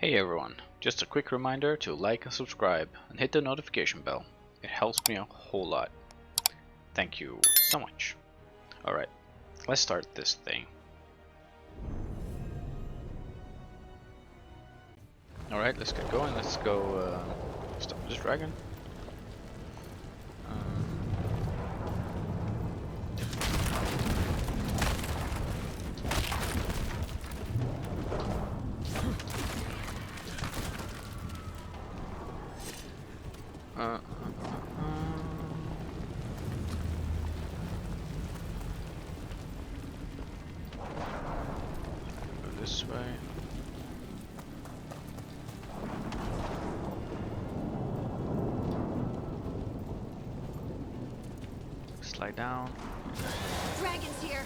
Hey everyone, just a quick reminder to like and subscribe and hit the notification bell. It helps me a whole lot. Thank you so much. Alright, let's start this thing. Alright, let's get going. Let's go stop this dragon. Go this way. Slide down. Dragon's here.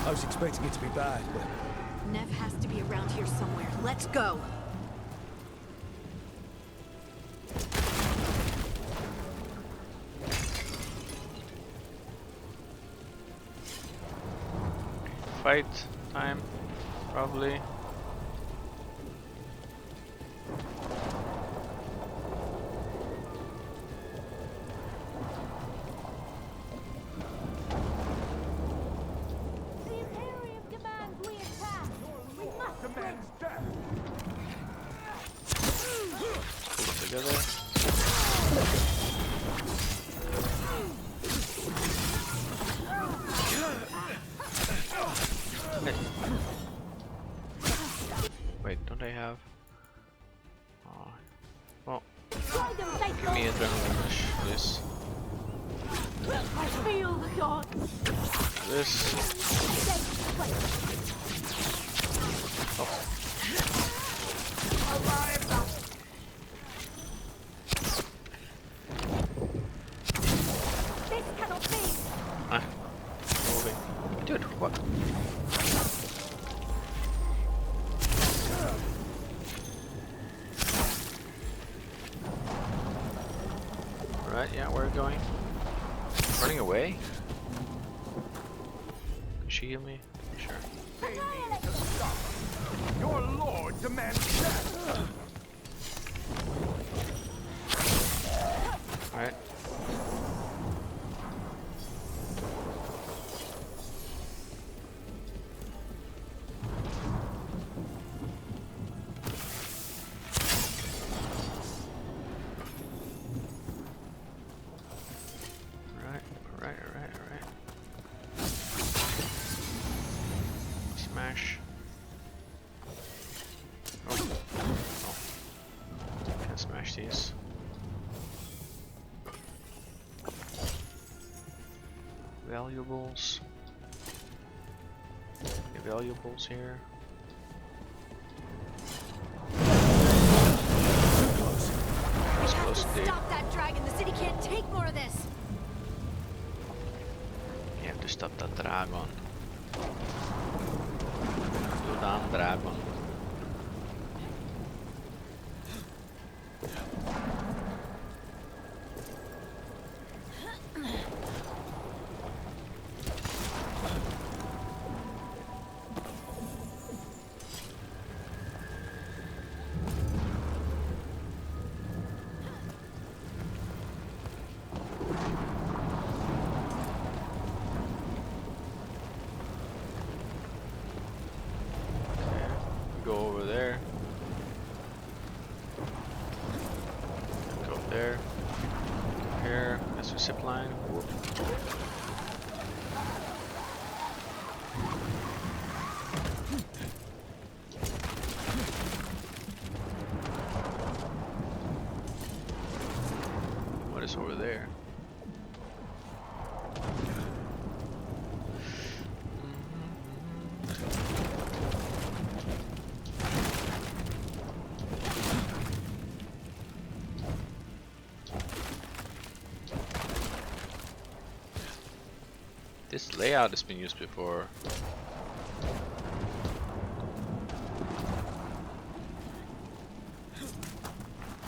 I was expecting it to be bad, but Nev has to be around here somewhere. Let's go. Fight time, probably. Together. Wait, don't I have? Oh, well, give me adrenaline rush, please. I feel the gods. This. Oh. This cannot be. Ah, moving. Dude, what? Alright, yeah, we're going. Running away? Can she heal me? Sure. your lord demands death. Alright. Alright. Smash. Oh. Can't smash these. Valuables. Any valuables here? We have close to indeed. stop that dragon. The city can't take more of this. You have to stop that dragon. Slow down, dragon. Go over there. Go there. Go here. That's a zip line. Whoop. What is over there? This layout has been used before.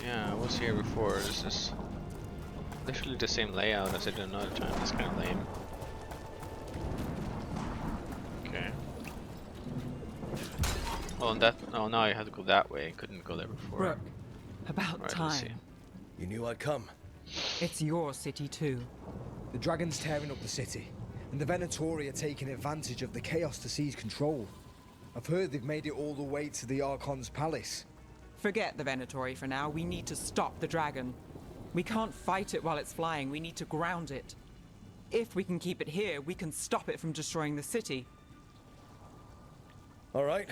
Yeah, I was here before. This is literally the same layout as I did another time. It's kind of lame. Okay. Oh, and that. Oh, now I had to go that way. I couldn't go there before. Brooke, about Right, let's see. time. You knew I'd come. It's your city too. The dragon's tearing up the city, and the Venatori are taking advantage of the chaos to seize control. I've heard they've made it all the way to the Archon's palace. Forget the Venatori for now. We need to stop the dragon. We can't fight it while it's flying. We need to ground it. If we can keep it here, we can stop it from destroying the city. All right,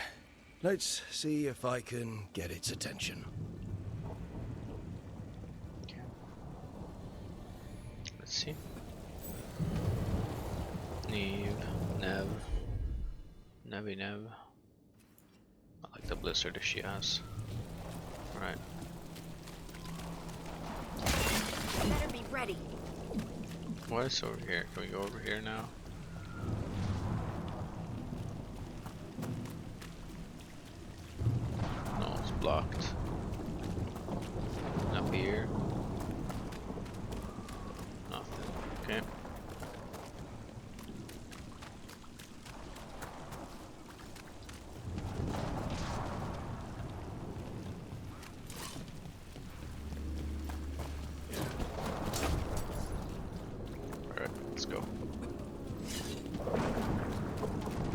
let's see if I can get its attention. Let's see. Neve, Nev, Nev. I like the blizzard that she has. Right. Better be ready. What is over here? Can we go over here now? No, it's blocked. Up here. Nothing. Okay. Alright, let's go.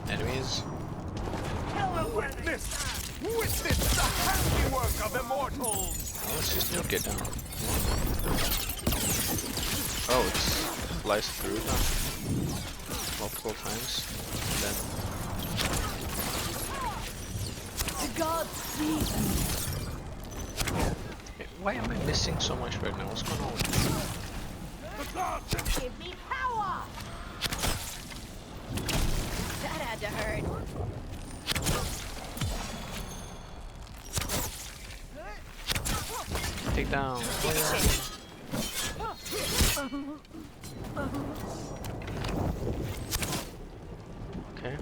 Enemies. Witness the handiwork of immortals! Oh, let's just nuke it down. Oh, it flies through them multiple times. And The gods please. then, why am I missing so much right now? What's going on? Give me power. That had to hurt. Take down. Okay.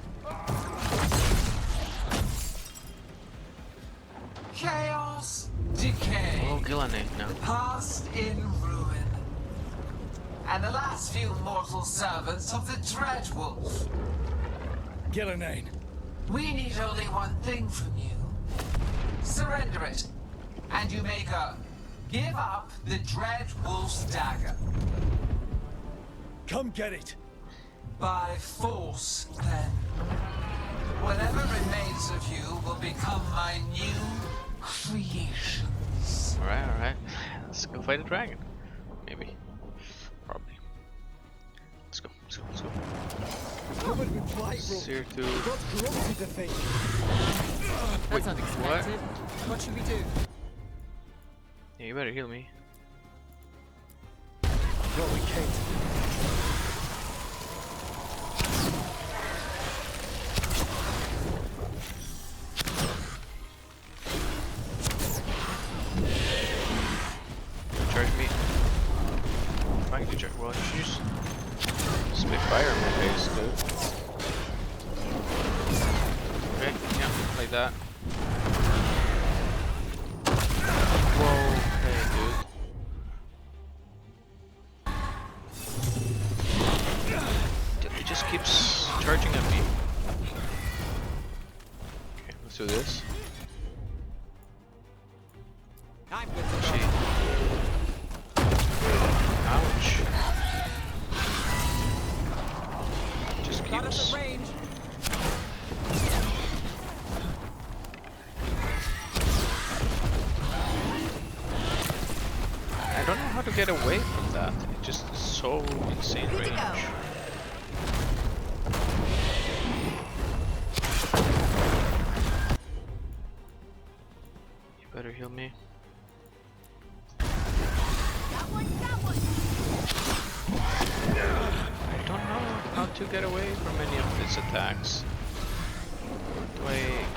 Chaos, decay, Oh, Gillenay now. past in ruin, and the last few mortal servants of the Dreadwolf. Gillenane. We need only one thing from you. Surrender it, and you may go. Give up the Dreadwolf's dagger. Come get it! By force, then. Whatever remains of you will become my new creations. Alright. Let's go fight a dragon. Maybe. Probably. Let's go. Covered with blight, bro. Sear through. God's corrupted the thing. Wait, That's unexpected. What should we do? Yeah, you better heal me. What we came to do. Charge me. Fine, you charge. Well, you should just spit fire in my face, dude. Okay, yeah, like that. Whoa, okay, dude. It just keeps charging at me. Okay, let's do this. I'm good to Gee. go. Ouch. Just Got us keeps. at range. I don't know how to get away from that. It's just so insane Good to range. go. You better heal me. Got one, got one. I don't know how to get away from any of these attacks.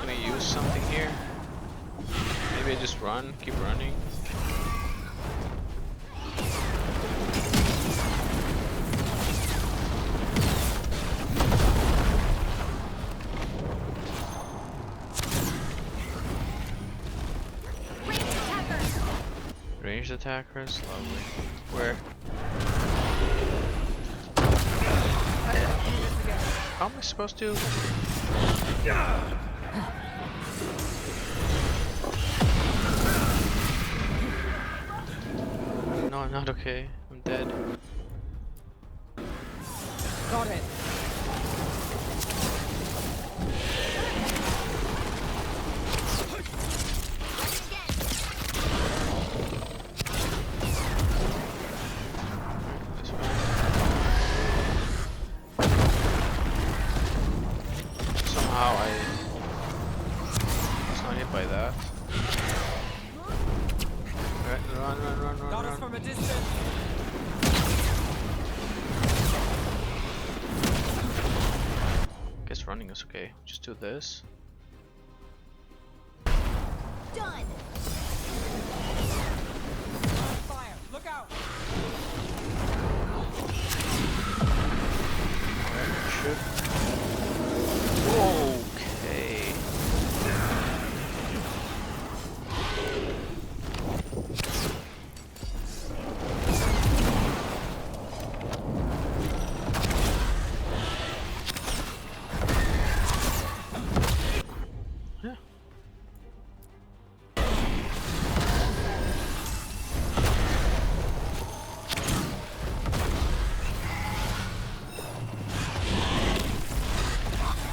Can I use something here? Maybe I just run, keep running. Ranged attackers. Ranged attackers, lovely. Where? How am I supposed to? I'm not okay. I'm dead. Got it. This way. Somehow I was not hit by that. Alright, run, Got us run. from a distance. Guess running is okay. Just do this. Done. Fire! Look out! Alright, shoot. Okay. Yeah.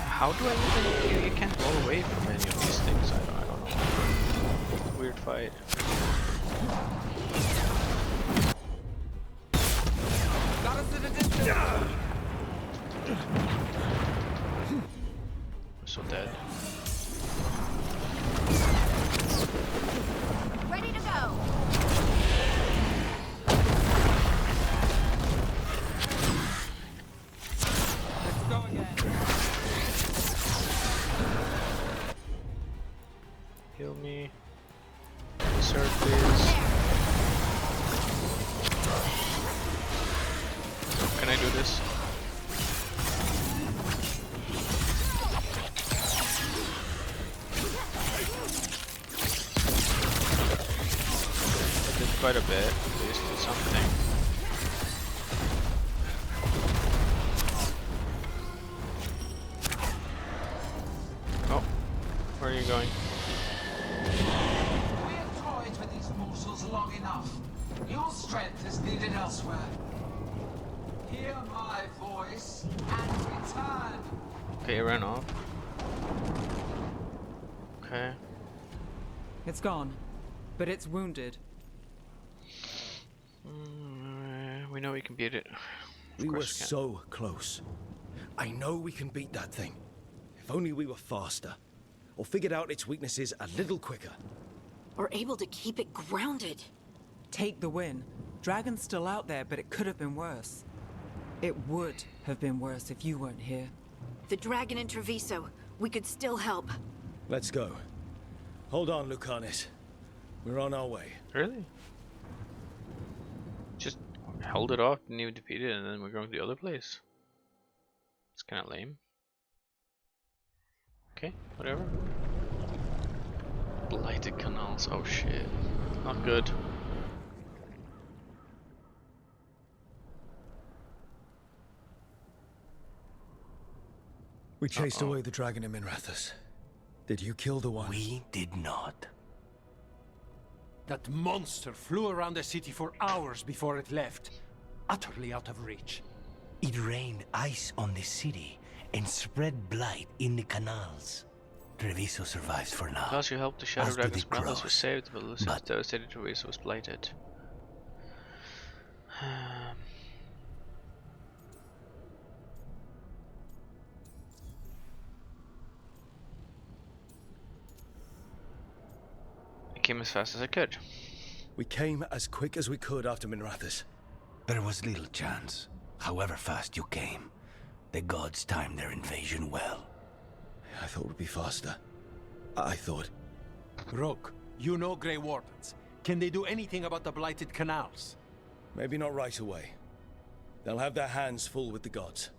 How do I even... You can't roll away from any of these things. I don't know. Weird fight. Got us at a distance. I'm so dead. Ready to go. Let's go again. Heal me. Insert please. Can I do this? I did quite a bit, at least did something. Oh, where are you going? We have toyed with these morsels long enough. Your strength is needed elsewhere. Hear my voice and return. Okay, it ran off. Okay. It's gone, but it's wounded. We know we can beat it. We were course we can. so close. I know we can beat that thing. If only we were faster. Or figured out its weaknesses a little quicker. Or able to keep it grounded. Take the win. Dragon's still out there, but it could have been worse. It would have been worse if you weren't here. The dragon in Treviso. We could still help. Let's go. Hold on, Lucanis. We're on our way. Really? Just held it off, didn't even defeat it, and then we're going to the other place. It's kind of lame. Okay, whatever. Blighted canals. Oh shit. Not good. We chased away the dragon in Minrathous. Did you kill the one? We did not. That monster flew around the city for hours before it left, utterly out of reach. It rained ice on the city and spread blight in the canals. Treviso survives for now. Because you helped the Shadow As do Dragon's the brothers was crows. saved, but Lucius But- devastated Treviso was blighted. I came as fast as I could. We came as quick as we could after Minrathous. There was little chance. However fast you came, the gods timed their invasion well. I thought we'd be faster. I thought... Rook, you know Grey Wardens. Can they do anything about the blighted canals? Maybe not right away. They'll have their hands full with the gods.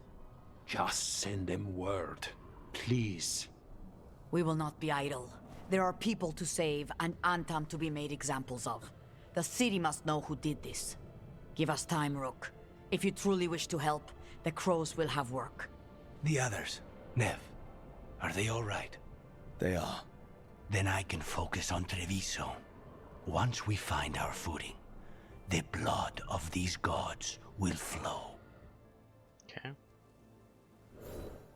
Just send them word, please. We will not be idle. There are people to save and Antam to be made examples of. The city must know who did this. Give us time, Rook. If you truly wish to help, the crows will have work. The others, Nev, are they all right? They are. Then I can focus on Treviso. Once we find our footing, the blood of these gods will flow. Okay.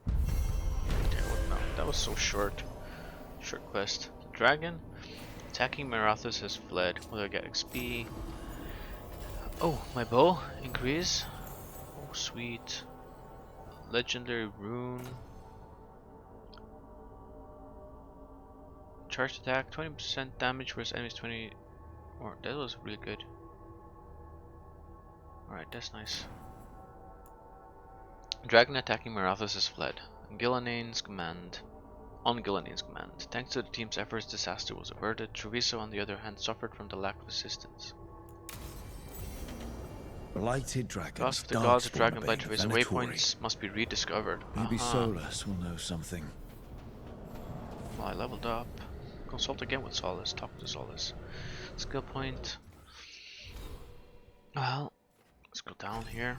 Okay, what now? That was so short. Short quest. The dragon attacking Marathas has fled. Will I get XP? Oh, my bow increase. Oh, sweet. Legendary rune. Charged attack, 20% damage versus enemies 20 more. That was really good. Alright, that's nice. Dragon attacking Marathas has fled. On Gilanane's command. Thanks to the team's efforts, disaster was averted. Treviso, on the other hand, suffered from the lack of assistance. Blighted dragons. Gods of the gods of Dragon Blight Treviso waypoints must be rediscovered. Maybe Solus will know something. Well, I leveled up. Consult again with Solus. Talk to Solus. Skill point. Well, let's go down here.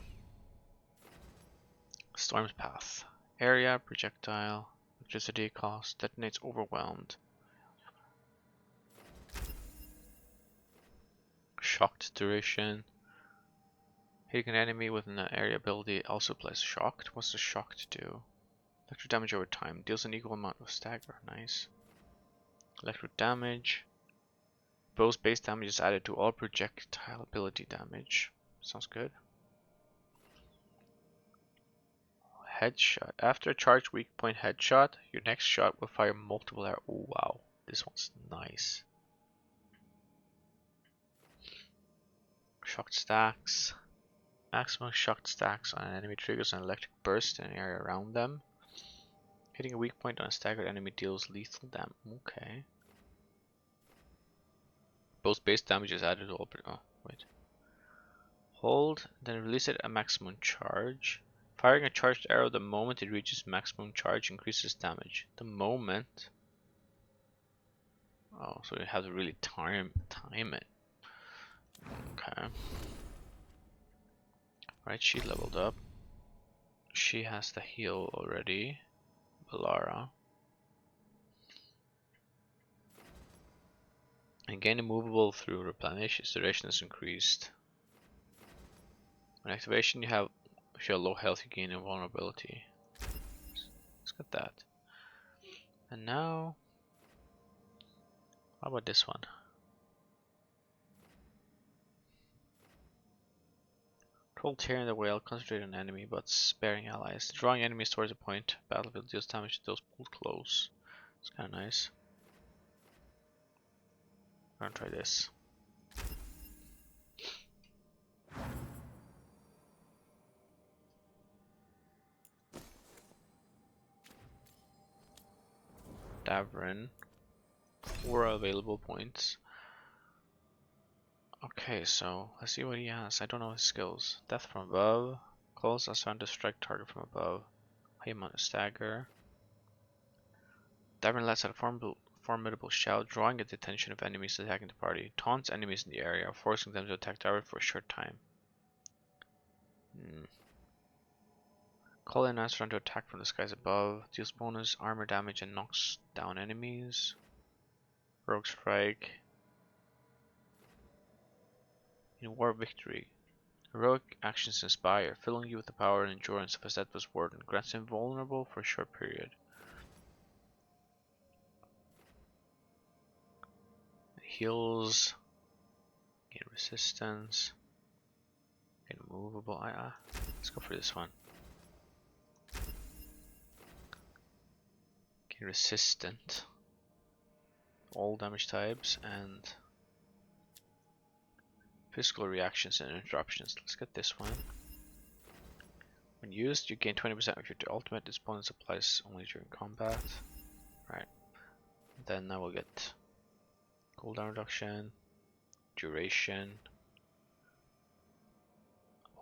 Storm's path. Area, projectile, electricity cost, detonates overwhelmed. Shocked duration. Hitting an enemy with an area ability also applies shocked. What's the shocked do? Electric damage over time. Deals an equal amount of stagger. Nice. Electric damage. Bow's base damage is added to all projectile ability damage. Sounds good. Headshot. After a charged weak point headshot, your next shot will fire multiple arrows. Oh wow, this one's nice. Shocked stacks. Maximum shocked stacks on an enemy triggers an electric burst in an area around them. Hitting a weak point on a staggered enemy deals lethal damage. Okay. Both base damage is added to all. Oh, wait. Hold, then release it at maximum charge. Firing a charged arrow the moment it reaches maximum charge increases damage. The moment. Oh, so you have to really time it. Okay. Right, she leveled up. She has the heal already. Balara. And gain immovable through replenish. Its duration is increased. On activation, you have if you have low health, you gain invulnerability. Let's get that. And now, how about this one? Control tearing the whale, concentrate on enemy but sparing allies. Drawing enemies towards a point, battlefield deals damage to those pulled close. It's kind of nice. I'm gonna try this. Davrin. 4 available points. Okay, so let's see what he has. I don't know his skills. Death from above. Close assigned to strike target from above. High amount of stagger. Davrin lets out a formidable shout, drawing the attention of enemies attacking the party. Taunts enemies in the area, forcing them to attack Davrin for a short time. Call in answer to attack from the skies above. Deals bonus armor damage and knocks down enemies. Rogue strike. In war victory. Heroic actions inspire, filling you with the power and endurance of a Zetus warden. Grants invulnerable for a short period. Heals. Gain resistance. Gain immovable. Let's go for this one. Gain resistant. All damage types and physical reactions and interruptions. Let's get this one. When used, you gain 20% of your ultimate. This bonus applies only during combat. Right. Then I will get cooldown reduction, duration.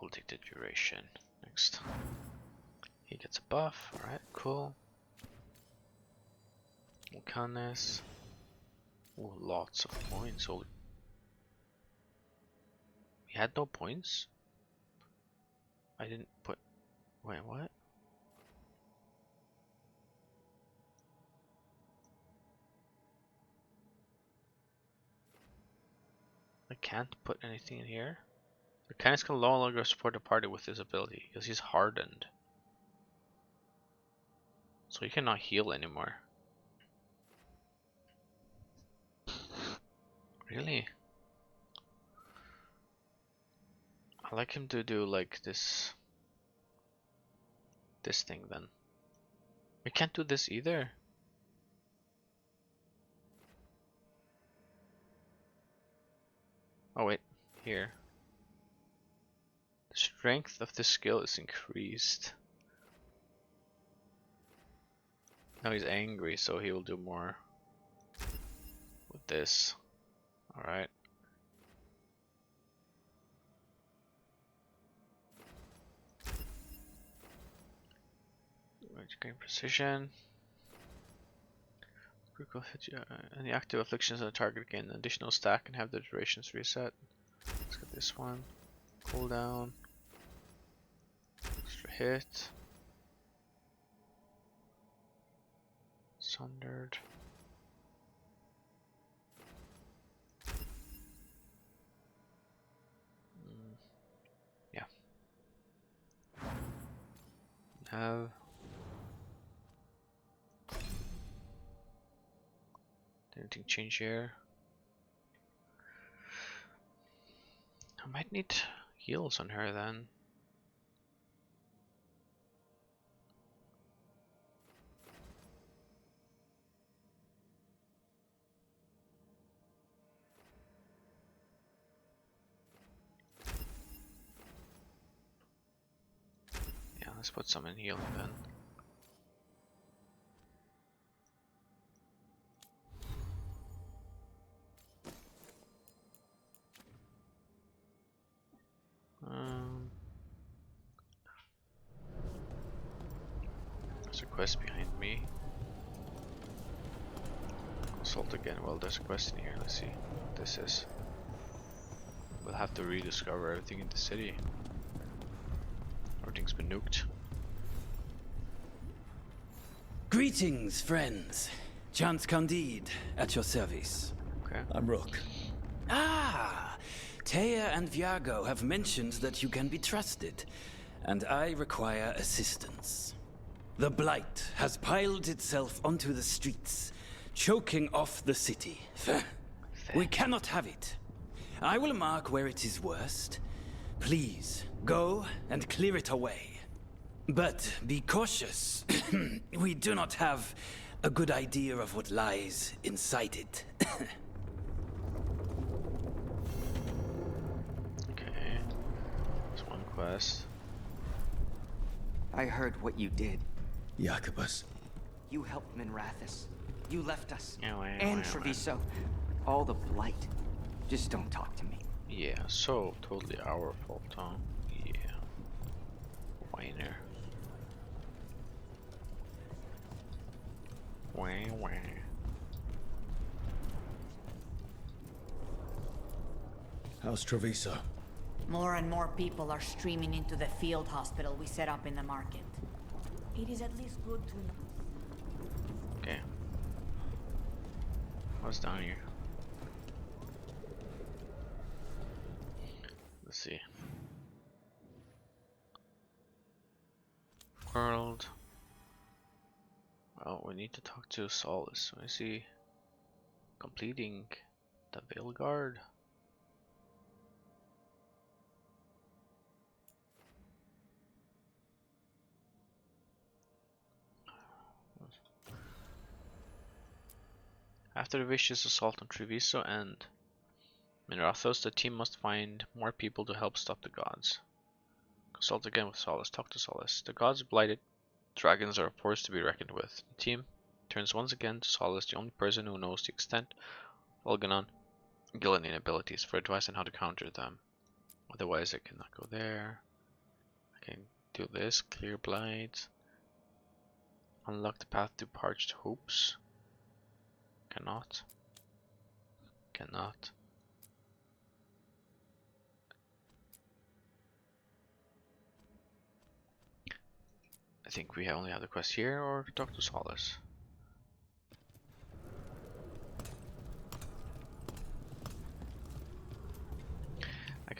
We'll take the duration next. He gets a buff. Alright, cool. Volcanis. Oh, lots of points. Holy. We had no points? I didn't put. Wait, what? I can't put anything in here. Mechanics can no longer support the party with this ability because he's hardened. So he cannot heal anymore. Really? I like him to do like this thing then. We can't do this either. Oh wait, here. The strength of the skill is increased. Now he's angry, so he will do more with this. Alright. Gain precision. Critical hit any active afflictions on the target gain an additional stack and have the durations reset. Let's get this one. Cooldown. Extra hit. Sundered. Yeah. Have. Did anything change here? I might need heals on her then. Yeah, let's put some in healing then. There's a quest behind me. Consult again. Well, there's a quest in here. Let's see what this is. We'll have to rediscover everything in the city. Everything's been nuked. Greetings, friends. Chance Candide, at your service. Okay. I'm Rook. Ah! Taya and Viago have mentioned that you can be trusted, and I require assistance. The Blight has piled itself onto the streets, choking off the city. We cannot have it. I will mark where it is worst. Please, go and clear it away. But be cautious. We do not have a good idea of what lies inside it. Okay. There's one quest. I heard what you did. Jacobus. You helped Minrathis. You left us. Yeah, And Treviso. All the Blight. Just don't talk to me. Yeah, so totally our fault, huh? Yeah. Whiner. Wah, wah. How's Treviso? More and more people are streaming into the field hospital we set up in the market. It is at least good to know. Okay. What's down here? Let's see. World. Well, we need to talk to Solace. I see. Completing the Veilguard. After the vicious assault on Treviso and Minrathos, the team must find more people to help stop the gods. Consult again with Solace. Talk to Solace. The gods blighted. Dragons are a force to be reckoned with. The team turns once again to Solace, the only person who knows the extent of Elganon and Gillian abilities, for advice on how to counter them. Otherwise, I cannot go there. I can do this. Clear blight. Unlock the path to parched hoops. Cannot. Cannot. I think we only have the quest here, or talk to Solace.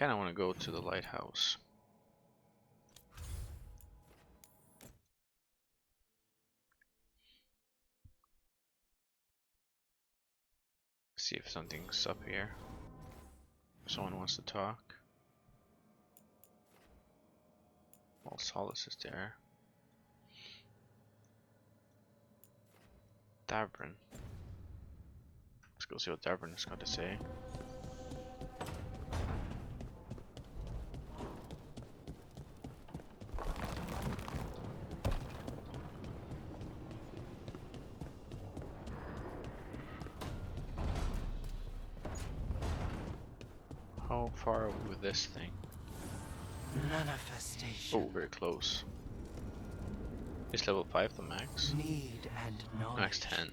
kind of want to go to the lighthouse. See if something's up here. Someone wants to talk. Well, Solace is there. Davrin. Let's go see what Davrin has got to say. How far are we with this thing? Manifestation. Oh, very close. It's level 5 the max. Need and knowledge. Max 10.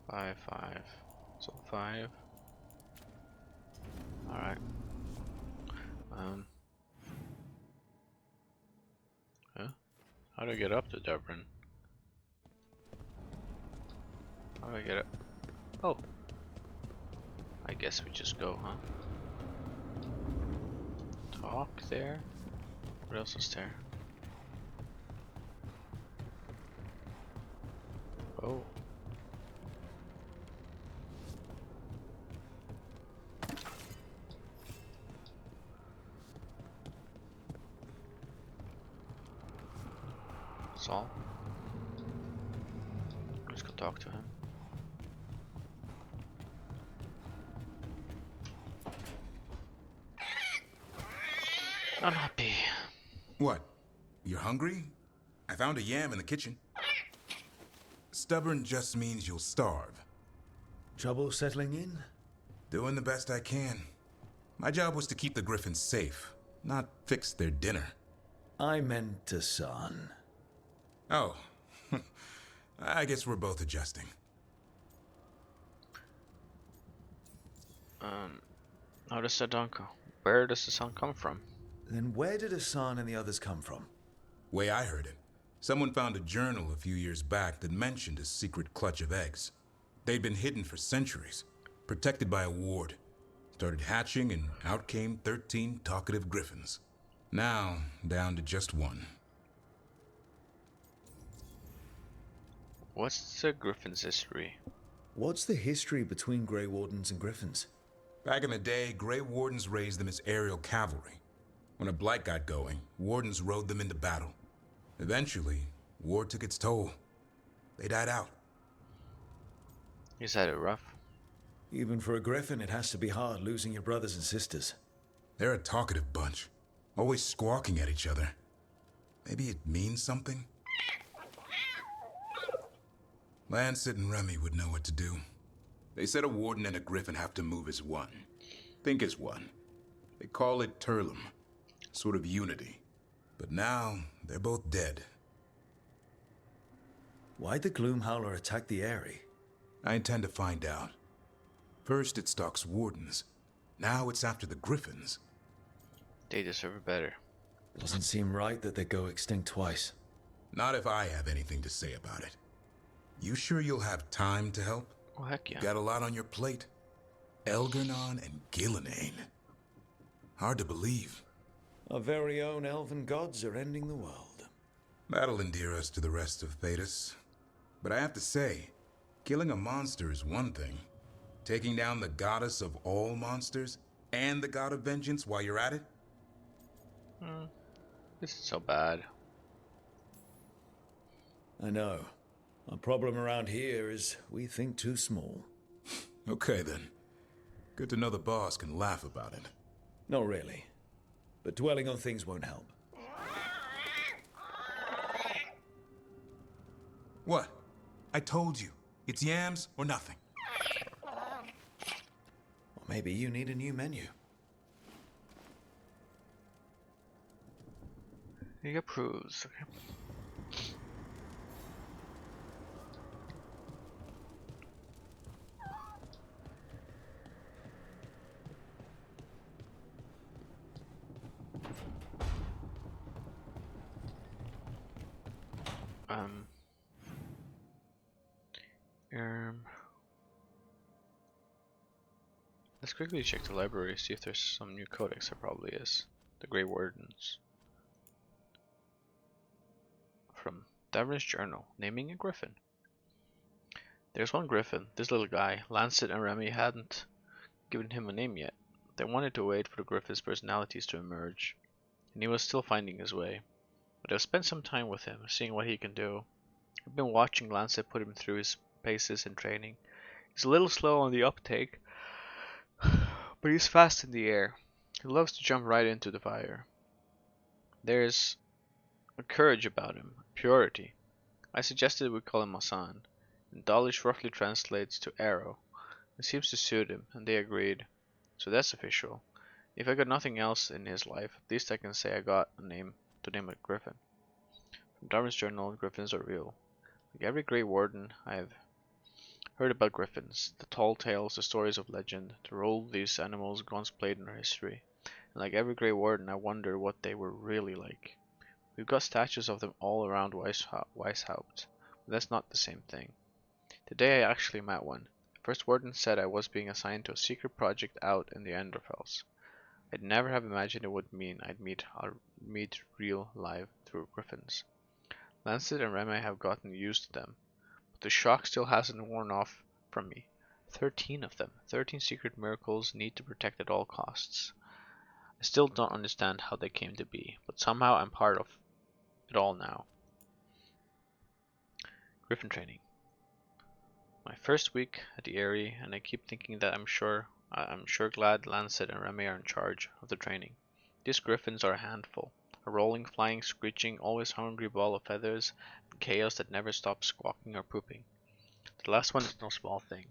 5, 5. So 5. Alright. Huh? How do I get up to Devrin? How do I get up? Oh. I guess we just go, huh? Talk there? What else is there? Oh. Saul? Let's go talk to him. Unhappy. What? You're hungry? I found a yam in the kitchen. Stubborn just means you'll starve. Trouble settling in? Doing the best I can. My job was to keep the Griffins safe, not fix their dinner. I meant to son. Oh. I guess we're both adjusting. How does the dawn come? Where does the sun come from? Then where did Hassan and the others come from? Way I heard it, someone found a journal a few years back that mentioned a secret clutch of eggs. They'd been hidden for centuries, protected by a ward. Started hatching and out came 13 talkative griffins. Now, down to just one. What's the griffin's history? What's the history between Grey Wardens and Griffins? Back in the day, Grey Wardens raised them as aerial cavalry. When a blight got going, Wardens rode them into battle. Eventually, war took its toll. They died out. Is that it rough? Even for a Griffin, it has to be hard losing your brothers and sisters. They're a talkative bunch, always squawking at each other. Maybe it means something? Lancet and Remy would know what to do. They said a Warden and a Griffin have to move as one. Think as one. They call it Turlum. Sort of unity. But now, they're both dead. Why'd the Gloomhowler attack the Eyrie? I intend to find out. First it stalks Wardens. Now it's after the Griffins. They deserve better. Doesn't seem right that they go extinct twice. Not if I have anything to say about it. You sure you'll have time to help? Oh, heck yeah. Got a lot on your plate. Elgernon and Gillenane. Hard to believe. Our very own elven gods are ending the world. That'll endear us to the rest of Thedas. But I have to say, killing a monster is one thing. Taking down the goddess of all monsters and the god of vengeance while you're at it? This is so bad. I know. Our problem around here is we think too small. Okay then. Good to know the boss can laugh about it. Not really. But dwelling on things won't help. What? I told you. It's yams or nothing. Or maybe you need a new menu. He approves. Okay. Let's quickly check the library, see if there's some new codex. There probably is. The Grey Wardens. From Davern's Journal, naming a griffin. There's one griffin, this little guy. Lancet and Remy hadn't given him a name yet. They wanted to wait for the griffin's personalities to emerge, and he was still finding his way. But I've spent some time with him, seeing what he can do. I've been watching Lancet put him through his paces in training. He's a little slow on the uptake, but he's fast in the air. He loves to jump right into the fire. There's a courage about him, a purity. I suggested we call him Hassan, and Dalish roughly translates to arrow. It seems to suit him, and they agreed. So that's official. If I got nothing else in his life, at least I can say I got a name to name a griffin. From Darwin's Journal, griffins are real. Like every Grey Warden, I've heard about griffins, the tall tales, the stories of legend, the role these animals once played in our history. And like every Grey Warden, I wonder what they were really like. We've got statues of them all around Weishaupt, but that's not the same thing. Today I actually met one. The first warden said I was being assigned to a secret project out in the Enderfels. I'd never have imagined it would mean I'd meet real live through griffins. Lancet and Remy have gotten used to them, but the shock still hasn't worn off from me. 13 of them, 13 secret miracles need to protect at all costs. I still don't understand how they came to be, but somehow I'm part of it all now. Griffin training. My first week at the Eyrie, and I keep thinking that I'm sure glad Lancet and Remy are in charge of the training. These griffins are a handful. A rolling, flying, screeching, always hungry ball of feathers, and chaos that never stops squawking or pooping. The last one is no small thing.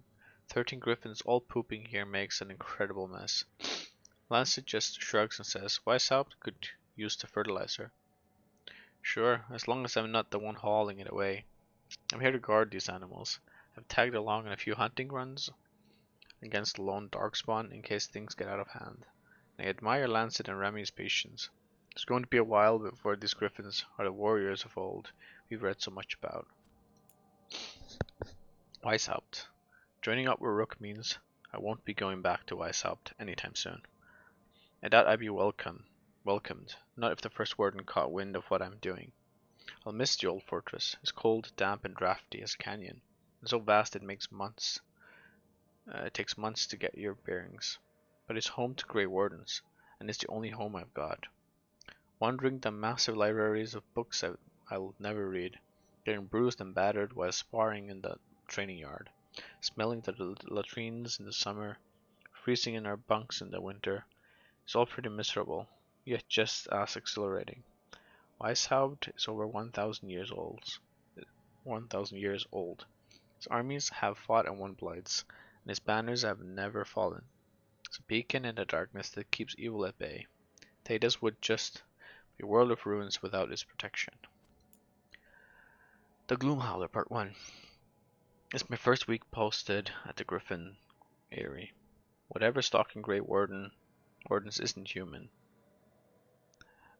13 griffins all pooping here makes an incredible mess. Lancet just shrugs and says, Weishaupt could use the fertilizer. Sure, as long as I'm not the one hauling it away. I'm here to guard these animals. I've tagged along in a few hunting runs against the lone darkspawn in case things get out of hand. And I admire Lancet and Remy's patience. It's going to be a while before these griffins are the warriors of old we've read so much about. Weishaupt. Joining up with Rook means I won't be going back to Weishaupt anytime soon. I doubt I'd be welcomed, not if the first warden caught wind of what I'm doing. I'll miss the old fortress. It's cold, damp, and drafty as a canyon, and so vast it takes months to get your bearings. But it's home to Grey Wardens, and it's the only home I've got. Wandering the massive libraries of books I'll never read, getting bruised and battered while sparring in the training yard, smelling the latrines in the summer, freezing in our bunks in the winter. It's all pretty miserable, yet just as exhilarating. Weishaupt is over 1,000 years old. 1,000 years old. His armies have fought and won blights, and his banners have never fallen. It's a beacon in the darkness that keeps evil at bay. Thedas would just be a world of ruins without its protection. The Gloomhowler Part 1. It's my first week posted at the Griffin Eyrie. Whatever stalking Grey Wardens isn't human,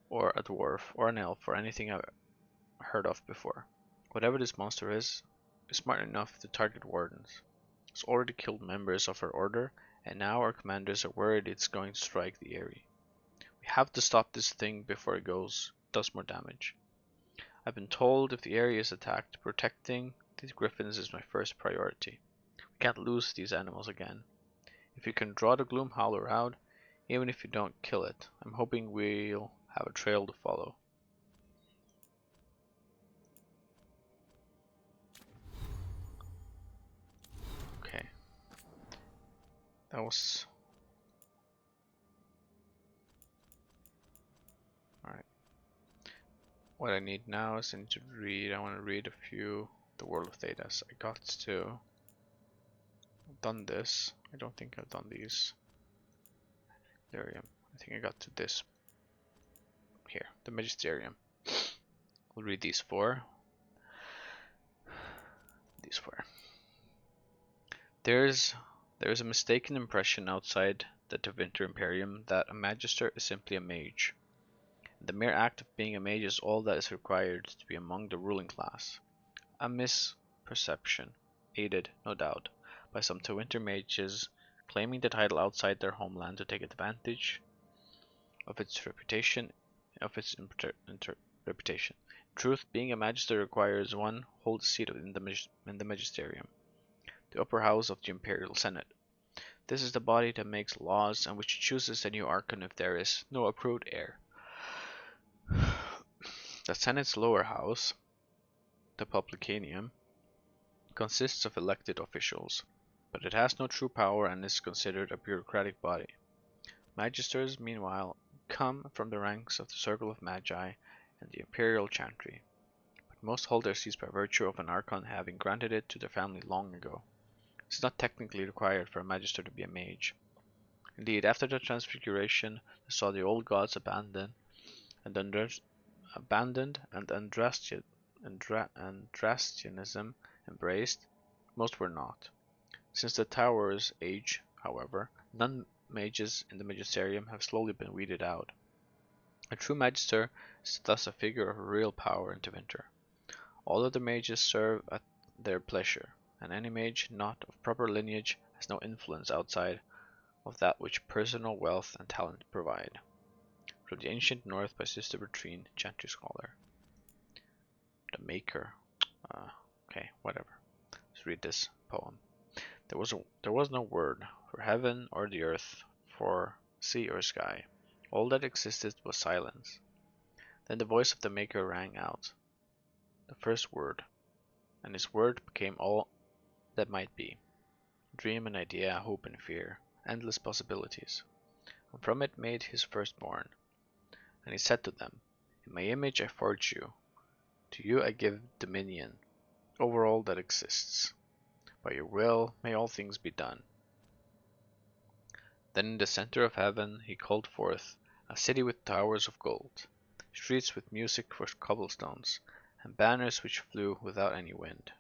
or a dwarf, or an elf, or anything I've heard of before. Whatever this monster is smart enough to target wardens. It's already killed members of our order, and now our commanders are worried it's going to strike the Eyrie. We have to stop this thing before it does more damage. I've been told if the area is attacked, protecting these griffins is my first priority. We can't lose these animals again. If you can draw the Gloomhowler out, even if you don't kill it, I'm hoping we'll have a trail to follow. Okay. That was... Alright. What I need now is to read. I want to read a few. The World of Thedas. I got to. I've done this. I don't think I've done these. Magisterium. I think I got to this. Here, the Magisterium. We'll read these four. These four. There's a mistaken impression outside the Tevinter Imperium that a Magister is simply a mage. The mere act of being a mage is all that is required to be among the ruling class. A misperception, aided, no doubt, by some Tevinter mages claiming the title outside their homeland to take advantage of its reputation. Reputation. In truth, being a magister requires one hold a seat in the magisterium, the upper house of the imperial senate. This is the body that makes laws and which chooses a new archon if there is no approved heir. The Senate's lower house, the Publicanium, consists of elected officials, but it has no true power and is considered a bureaucratic body. Magisters, meanwhile, come from the ranks of the Circle of Magi and the Imperial Chantry, but most hold their seats by virtue of an archon having granted it to their family long ago. It is not technically required for a magister to be a mage. Indeed, after the Transfiguration, they saw the old gods abandoned and Andrastianism embraced. Most were not. Since the Tower's age, however, non-mages in the magisterium have slowly been weeded out. A true magister is thus a figure of real power in Tevinter. All other mages serve at their pleasure, and any mage not of proper lineage has no influence outside of that which personal wealth and talent provide. From the Ancient North by Sister Bertrine, Chantry Scholar. The Maker. Okay, whatever. Let's read this poem. There was no word, for heaven or the earth, for sea or sky. All that existed was silence. Then the voice of the Maker rang out, the first word, and his word became all that might be. Dream and idea, hope and fear, endless possibilities. And from it made his firstborn. And he said to them, in my image I forge you. To you I give dominion over all that exists. By your will may all things be done. Then in the center of heaven he called forth a city with towers of gold, streets with music for cobblestones, and banners which flew without wind.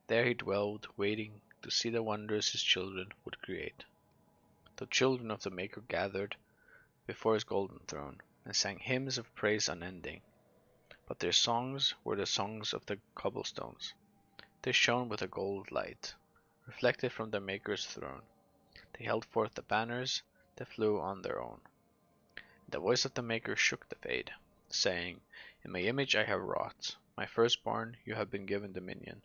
There he dwelled, waiting to see the wonders his children would create. The children of the Maker gathered before his golden throne, and sang hymns of praise unending. But their songs were the songs of the cobblestones. They shone with a gold light, reflected from the Maker's throne. They held forth the banners that flew on their own. The voice of the Maker shook the Fade, saying, in my image I have wrought. My firstborn, you have been given dominion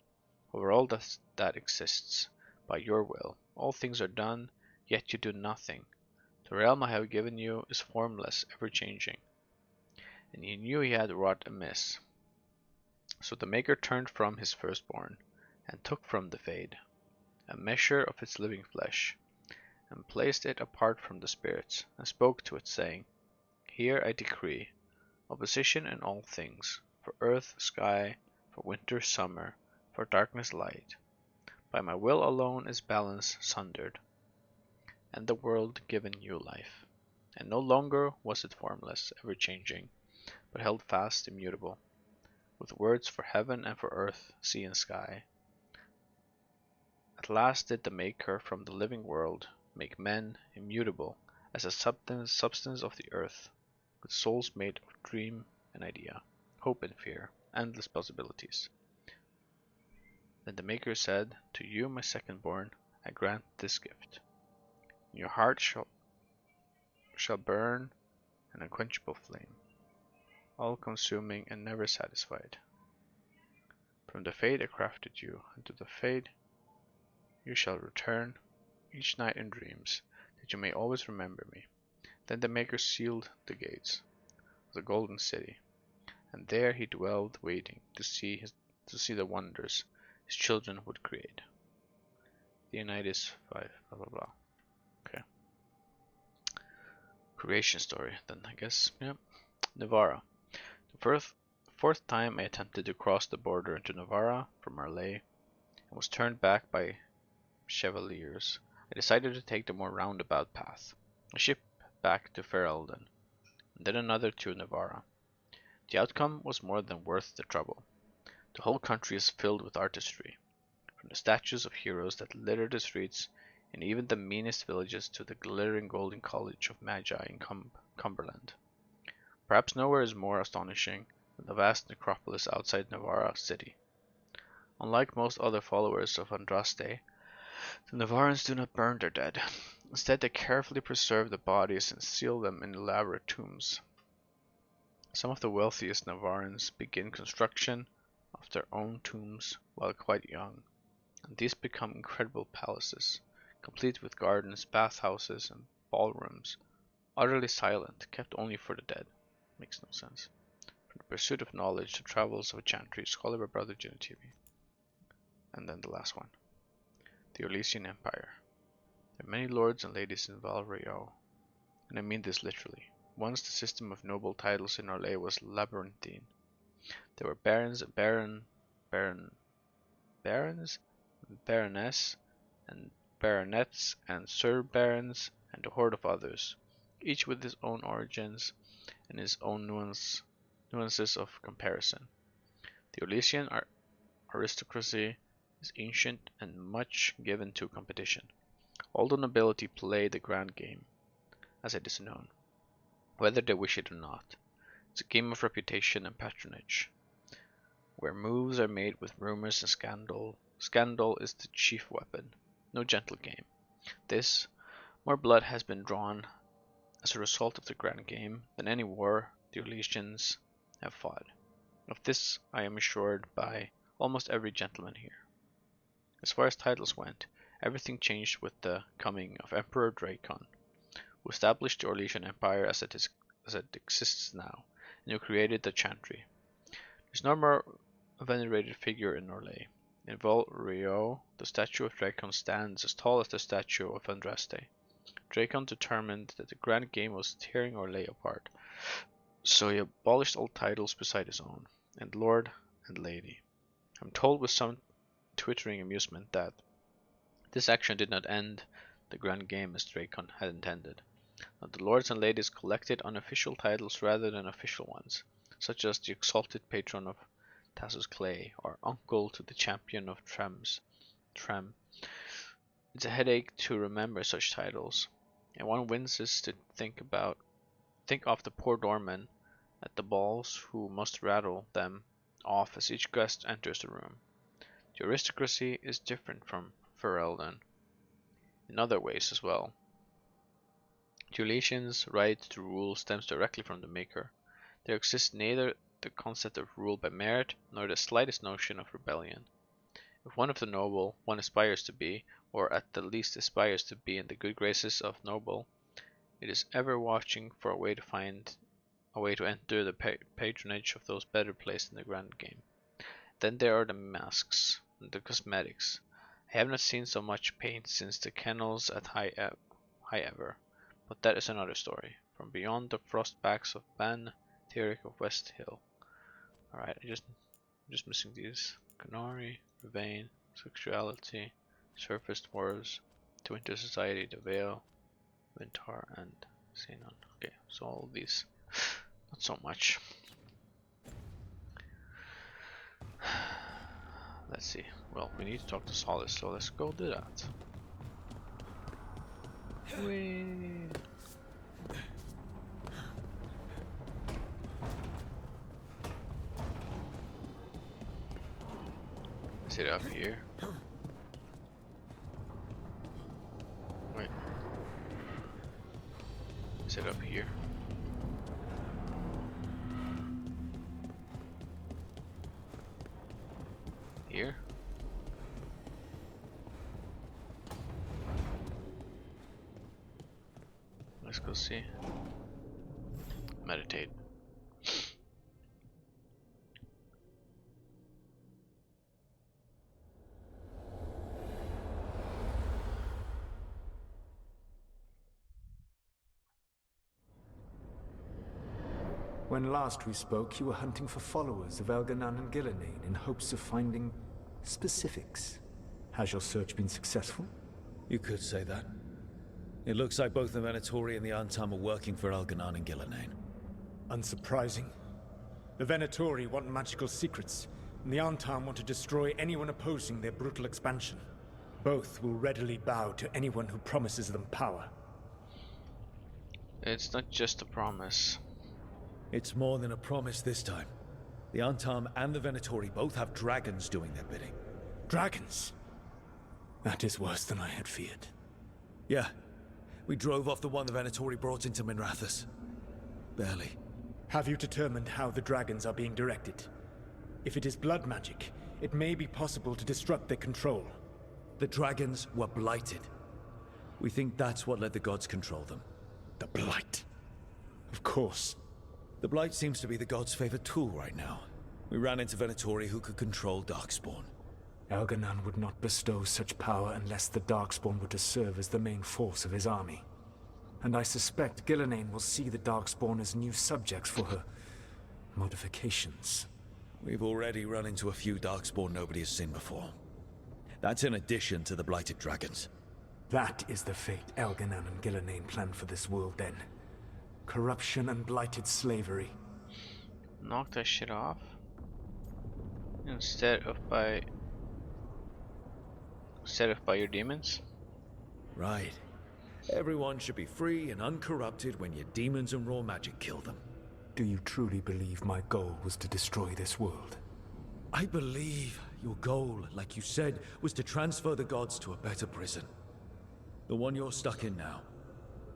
over all that exists. By your will, all things are done, yet you do nothing. The realm I have given you is formless, ever-changing. And he knew he had wrought amiss. So the Maker turned from his firstborn, and took from the Fade a measure of its living flesh, and placed it apart from the spirits, and spoke to it, saying, here I decree opposition in all things, for earth, sky, for winter, summer, for darkness, light. By my will alone is balance sundered, and the world given new life. And no longer was it formless, ever-changing, but held fast, immutable, with words for heaven and for earth, sea and sky. At last did the Maker from the living world make men immutable as a substance of the earth, with souls made of dream and idea, hope and fear, endless possibilities. Then the Maker said, to you, my second-born, I grant this gift. In your heart shall burn an unquenchable flame, all-consuming and never satisfied. From the Fade I crafted you, and to the Fade you shall return each night in dreams, that you may always remember me. Then the Maker sealed the gates of the golden city, and there he dwelled, waiting to see the wonders his children would create. Leonidas 5, blah blah blah. Okay. Creation story, then I guess. Yeah. Navarra. The fourth time I attempted to cross the border into Navarra from Marley, and was turned back by Chevaliers. I decided to take the more roundabout path, a ship back to Ferelden, and then another to Navarra. The outcome was more than worth the trouble. The whole country is filled with artistry, from the statues of heroes that litter the streets in even the meanest villages to the glittering golden college of Magi in Cumberland. Perhaps nowhere is more astonishing than the vast necropolis outside Navarra city. Unlike most other followers of Andraste, The Navarans do not burn their dead. Instead, they carefully preserve the bodies and seal them in elaborate tombs. Some of the wealthiest Navarans begin construction of their own tombs while quite young, and these become incredible palaces, complete with gardens, bathhouses, and ballrooms, utterly silent, kept only for the dead. Makes no sense. From the pursuit of knowledge, the travels of a chantry, scholar by Brother Genitivi. And then the last one. The Orlesian Empire. There are many lords and ladies in Valrio, and I mean this literally. Once the system of noble titles in Orlais was labyrinthine. There were barons, barons, baroness, and baronets, and sir barons, and a horde of others, each with his own origins and his own nuances of comparison. The Orlesian aristocracy is ancient and much given to competition. All the nobility play the grand game, as it is known, whether they wish it or not. It's a game of reputation and patronage, where moves are made with rumors and scandal. Scandal is the chief weapon. No gentle game. This, more blood has been drawn as a result of the grand game than any war the Orlesians have fought. Of this I am assured by almost every gentleman here. As far as titles went, everything changed with the coming of Emperor Dracon, who established the Orlesian Empire as it exists now, and who created the chantry. There's no more venerated figure in Orlais. In Valrio, the statue of Dracon stands as tall as the statue of Andraste. Dracon determined that the grand game was tearing Orlais apart, so he abolished all titles beside his own, and lord and lady. I'm told with some twittering amusement that this action did not end the grand game as Dracon had intended. Now the lords and ladies collected unofficial titles rather than official ones, such as the exalted patron of Tassus Clay, or uncle to the champion of Trem. It's a headache to remember such titles, and one winces to think of the poor doormen at the balls who must rattle them off as each guest enters the room. The aristocracy is different from Ferelden in other ways as well. The Orlesians' right to rule stems directly from the Maker. There exists neither the concept of rule by merit nor the slightest notion of rebellion. If one of the noble one aspires to be, or at the least aspires to be in the good graces of noble, it is ever watching for a way to find a way to enter the patronage of those better placed in the grand game. Then there are the masks and the cosmetics. I have not seen so much paint since the kennels at High Ever, but that is another story. From beyond the frostbacks of Ban, Theoric of West Hill. Alright, I'm just missing these. Canary, Ravane, Sexuality, Surface Dwarves, To Winter Society, The Veil, Vintar, and Xenon. Okay, so all of these. Not so much. Let's see. Well, we need to talk to Solace, so let's go do that. Whee! Is it up here? Wait. Is it up here? Here? Let's go see. Meditate. When last we spoke, you were hunting for followers of Elganan and Gillenane in hopes of finding specifics. Has your search been successful? You could say that. It looks like both the Venatori and the Antam are working for Elganan and Gillenane. Unsurprising. The Venatori want magical secrets, and the Antam want to destroy anyone opposing their brutal expansion. Both will readily bow to anyone who promises them power. It's not just a promise. It's more than a promise this time. The Antam and the Venatori both have dragons doing their bidding. Dragons? That is worse than I had feared. Yeah. We drove off the one the Venatori brought into Minrathous. Barely. Have you determined how the dragons are being directed? If it is blood magic, it may be possible to disrupt their control. The dragons were blighted. We think that's what let the gods control them. The Blight. Of course. The Blight seems to be the gods' favorite tool right now. We ran into Venatori who could control Darkspawn. Elganan would not bestow such power unless the Darkspawn were to serve as the main force of his army. And I suspect Gillenane will see the Darkspawn as new subjects for her modifications. We've already run into a few Darkspawn nobody has seen before. That's in addition to the Blighted Dragons. That is the fate Elganan and Gillenane planned for this world then. Corruption and blighted slavery. Knock that shit off. Instead of by your demons? Right. Everyone should be free and uncorrupted when your demons and raw magic kill them. Do you truly believe my goal was to destroy this world? I believe your goal, like you said, was to transfer the gods to a better prison. The one you're stuck in now.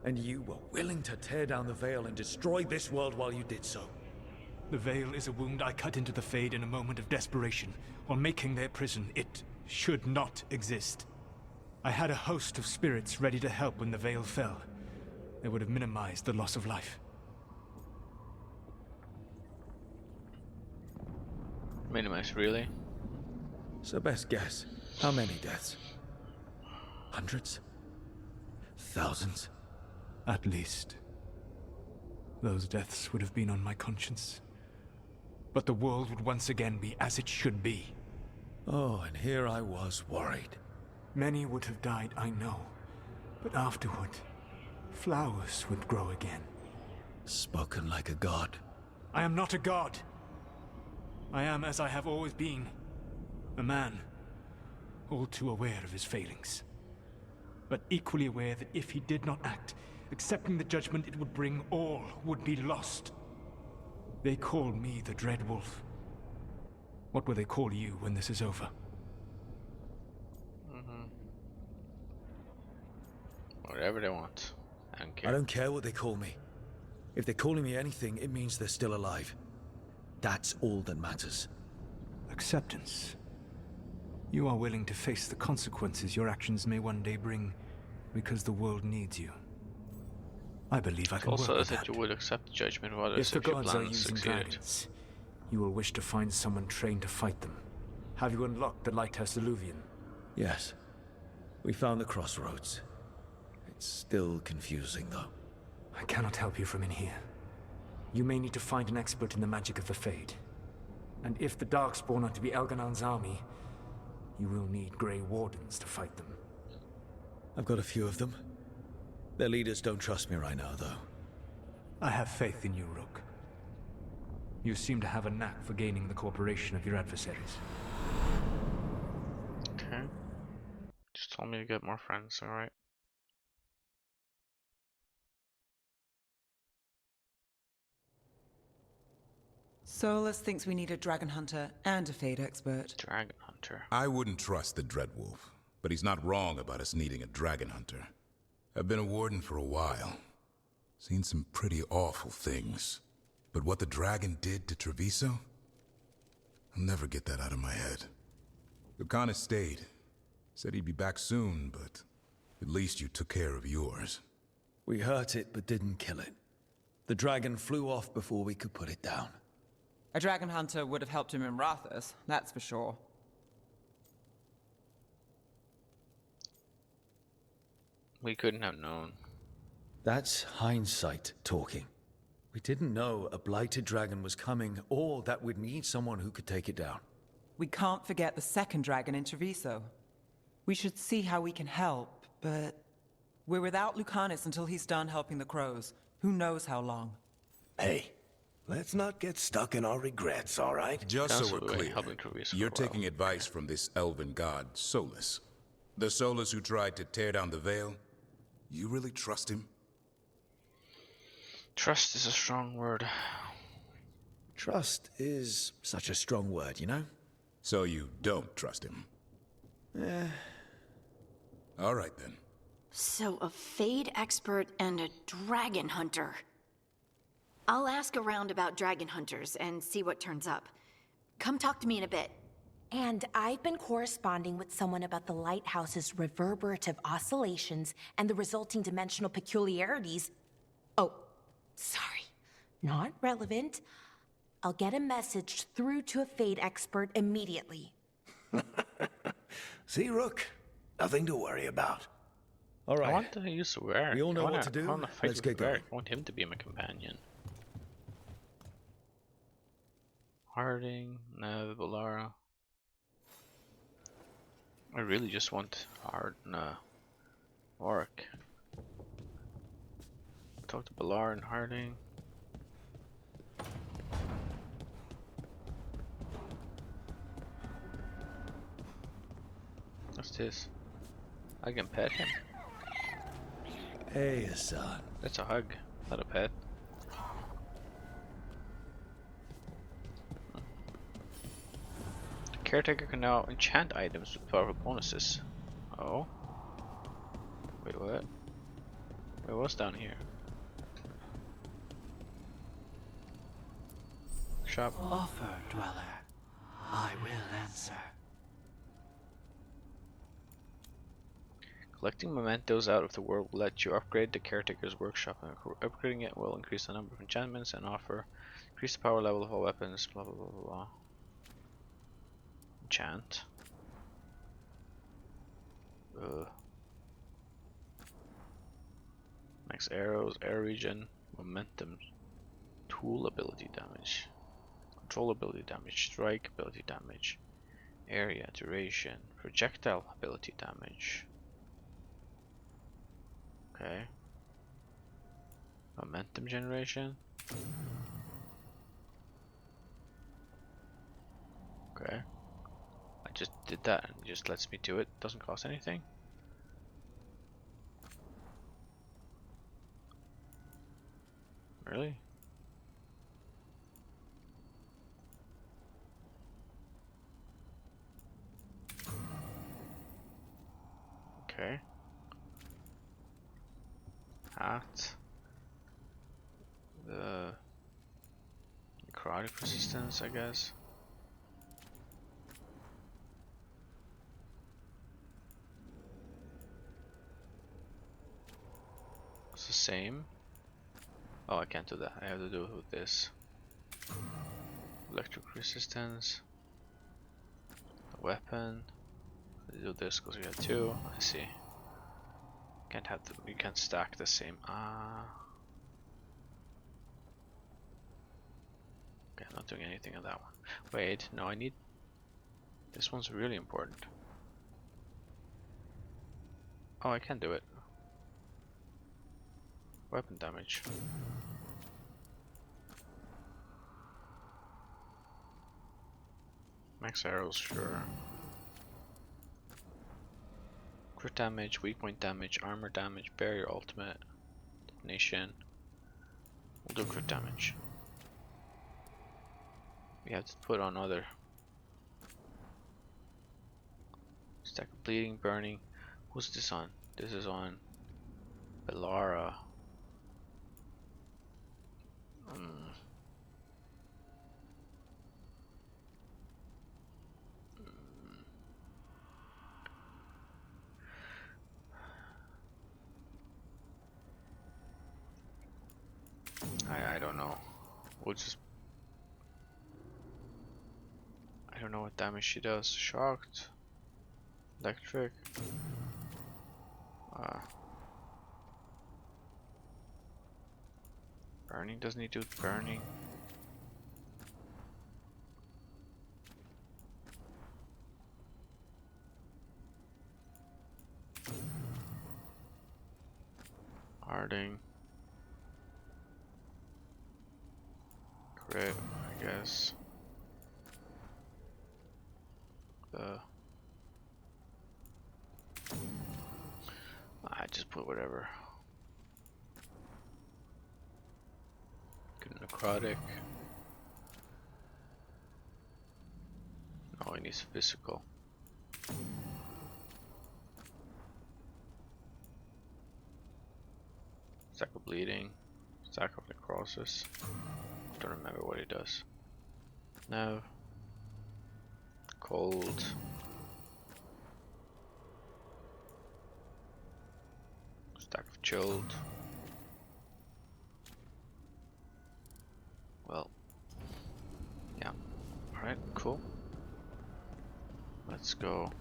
And you were willing to tear down the Veil and destroy this world while you did so. The Veil is a wound I cut into the Fade in a moment of desperation, while making their prison. It should not exist. I had a host of spirits ready to help when the Veil fell. They would have minimized the loss of life. Minimize, really? So best guess, how many deaths? Hundreds? Thousands? At least. Those deaths would have been on my conscience. But the world would once again be as it should be. Oh, and here I was worried. Many would have died, I know. But afterward, flowers would grow again. Spoken like a god. I am not a god. I am as I have always been. A man. All too aware of his failings. But equally aware that if he did not act, accepting the judgment it would bring, all would be lost. They call me the Dread Wolf. What will they call you when this is over? Whatever they want. I don't care. I don't care what they call me. If they're calling me anything, it means they're still alive. That's all that matters. Acceptance. You are willing to face the consequences your actions may one day bring, because the world needs you. I believe I can also work with that you would accept the judgment of others if the if your gods are plan using succeeded. dragons, you will wish to find someone trained to fight them. Have you unlocked the Lighthouse Illuvian? Yes. We found the crossroads. It's still confusing, though. I cannot help you from in here. You may need to find an expert in the magic of the Fade. And if the Darkspawn are to be Elganan's army, you will need Grey Wardens to fight them. I've got a few of them. Their leaders don't trust me right now, though. I have faith in you, Rook. You seem to have a knack for gaining the cooperation of your adversaries. Okay. Just told me to get more friends, alright? Solus thinks we need a dragon hunter and a Fade expert. Dragon hunter. I wouldn't trust the Dreadwolf, but he's not wrong about us needing a dragon hunter. I've been a warden for a while. Seen some pretty awful things. But what the dragon did to Treviso? I'll never get that out of my head. Lucana stayed. Said he'd be back soon, but at least you took care of yours. We hurt it, but didn't kill it. The dragon flew off before we could put it down. A dragon hunter would have helped him in Rathus, that's for sure. We couldn't have known. That's hindsight talking. We didn't know a blighted dragon was coming, or that we'd need someone who could take it down. We can't forget the second dragon in Treviso. We should see how we can help, but we're without Lucanus until he's done helping the crows. Who knows how long? Hey, let's not get stuck in our regrets, all right? Just so we're clear, you're taking advice from this elven god, Solus. The Solus who tried to tear down the Veil? You really trust him? Trust is a strong word. Trust is such a strong word, you know? So you don't trust him? All right then. So a Fade expert and a dragon hunter. I'll ask around about dragon hunters and see what turns up. Come talk to me in a bit. And I've been corresponding with someone about the lighthouse's reverberative oscillations and the resulting dimensional peculiarities. Oh, sorry. Not relevant. I'll get a message through to a Fade expert immediately. See, Rook? Nothing to worry about. All right. I want to use Veilguard. We all know what to do. I want to fight Let's with get going. Veilguard. I want him to be my companion. Harding, Nev, Balara. I really just want Warwick. Talk to Balara and Harding. What's this? I can pet him. Hey, son. That's a hug, not a pet. The caretaker can now enchant items with powerful bonuses. Oh. Wait, what? Wait, what's down here? Shop. Offer, dweller. I will answer. Collecting mementos out of the world will let you upgrade the caretaker's workshop. Upgrading it will increase the number of enchantments and offer increase the power level of all weapons. Blah blah blah blah blah. Enchant. Max arrows, air regen, momentum, tool ability damage, control ability damage, strike ability damage, area, duration, projectile ability damage. Okay. Momentum generation. Okay. I just did that and it just lets me do it. Doesn't cost anything. Really? Okay. Hat. The necrotic resistance, I guess. It's the same. Oh, I can't do that. I have to do it with this. Electric resistance. A weapon. I do this because we have two. I see. Can't have the. You can't stack the same. Okay, I'm not doing anything on that one. Wait, no, I need. This one's really important. Oh, I can do it. Weapon damage. Max arrows, sure. Crit damage, weak point damage, armor damage, barrier ultimate, detonation. We'll do crit damage. We have to put on other. Stack of bleeding, burning. Who's this on? This is on Balara. I don't know. We'll just. I don't know what damage she does. Shocked. Electric. Burning, doesn't he do burning? Harding. Crit, I guess. I just put whatever. Good necrotic. No, he needs physical. Stack of bleeding. Stack of necrosis. Don't remember what he does. No. Cold. Stack of chilled. Well. Yeah. Alright, cool. Let's go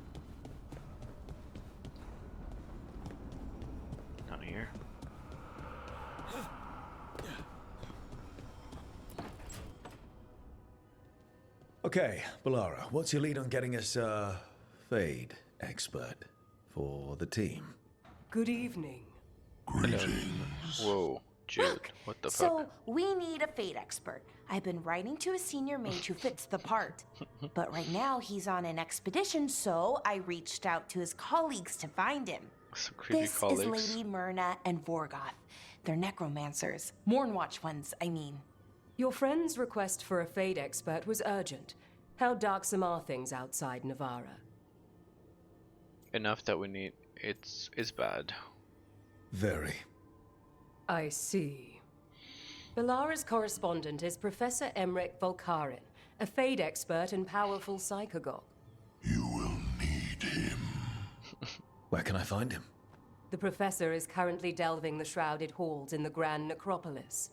down here. Okay, Balara, what's your lead on getting us a Fade expert for the team? Good evening. Greetings. Whoa, Jude, what the fuck? So, we need a Fate expert. I've been writing to a senior mage who fits the part. But right now, he's on an expedition, so I reached out to his colleagues to find him. Some creepy This colleagues. is Lady Myrna and Vorgoth. They're necromancers. Mournwatch ones, I mean. Your friend's request for a Fade expert was urgent. How darksome are things outside Navarra? Enough that we need. It's bad. Very. I see. Balara's correspondent is Professor Emmerich Volkarin, a Fade expert and powerful psychagogue. Where can I find him? The professor is currently delving the shrouded halls in the Grand Necropolis.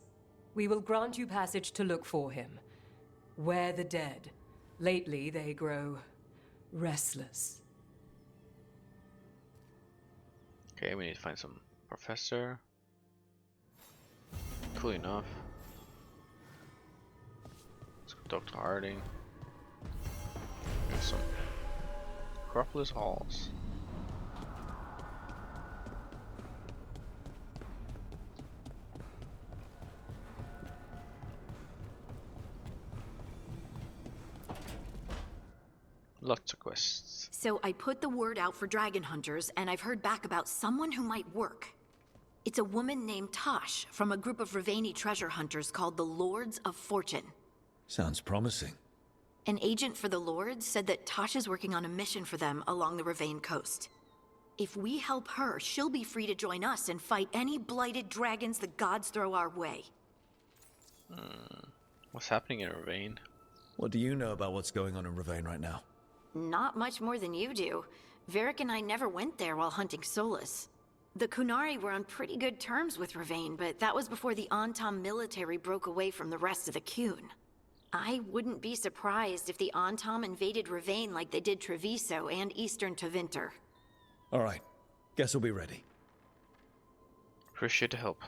We will grant you passage to look for him. Where the dead. Lately they grow restless. Okay, we need to find some professor. Cool enough. Let's go talk to Harding. Get some Necropolis halls. Lots of quests. So I put the word out for dragon hunters, and I've heard back about someone who might work. It's a woman named Tosh from a group of Ravani treasure hunters called the Lords of Fortune. Sounds promising. An agent for the Lords said that Tosh is working on a mission for them along the Ravane coast. If we help her, she'll be free to join us and fight any blighted dragons the gods throw our way. What's happening in Ravane? What do you know about what's going on in Ravane right now? Not much more than you do. Varric and I never went there while hunting Solus. The Kunari were on pretty good terms with Ravane, but that was before the Antam military broke away from the rest of the Kun. I wouldn't be surprised if the Antam invaded Ravane like they did Treviso and Eastern Tevinter. Alright, guess we'll be ready. Appreciate the help.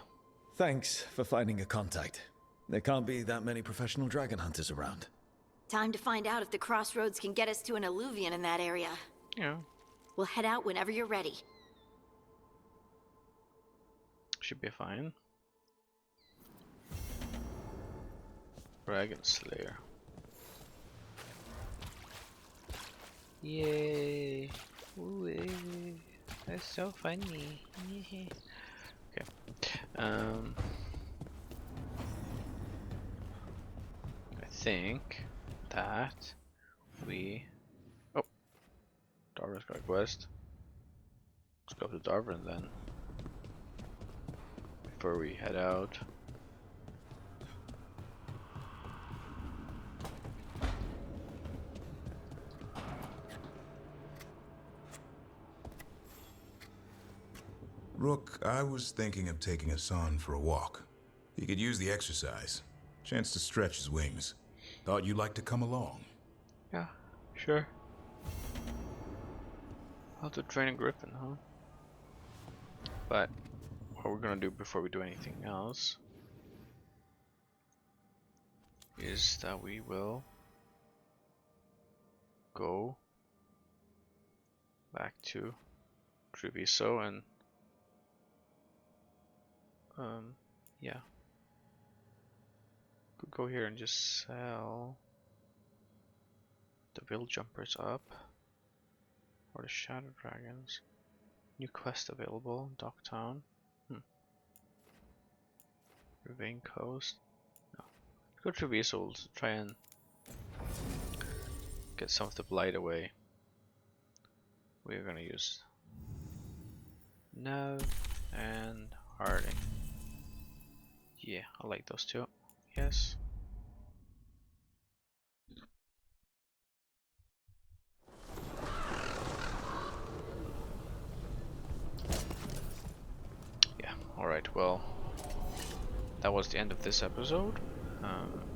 Thanks for finding a contact. There can't be that many professional dragon hunters around. Time to find out if the crossroads can get us to an alluvion in that area. Yeah. We'll head out whenever you're ready. Should be fine. Dragon Slayer. Yay! Ooh, that's so funny. Okay. I think that we. Oh, Darvin's got a quest. Let's go to Darvin then. Before we head out. Rook, I was thinking of taking Hassan for a walk. He could use the exercise. Chance to stretch his wings. Thought you'd like to come along. Yeah, sure. I'll do training Griffin, huh? But what we're gonna do before we do anything else is that we will go back to Treviso and yeah, could go here and just sell the Veil Jumpers up or the Shadow Dragons. New quest available, Docktown. Ravane Coast. No. Go to Treviso to try and get some of the blight away. We are gonna use Nev and Harding. Yeah, I like those two. Yes. Yeah, alright, well, that was the end of this episode.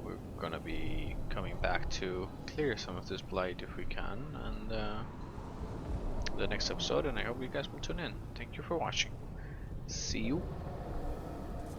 We're gonna be coming back to clear some of this blight if we can, and the next episode, and I hope you guys will tune in. Thank you for watching. See you.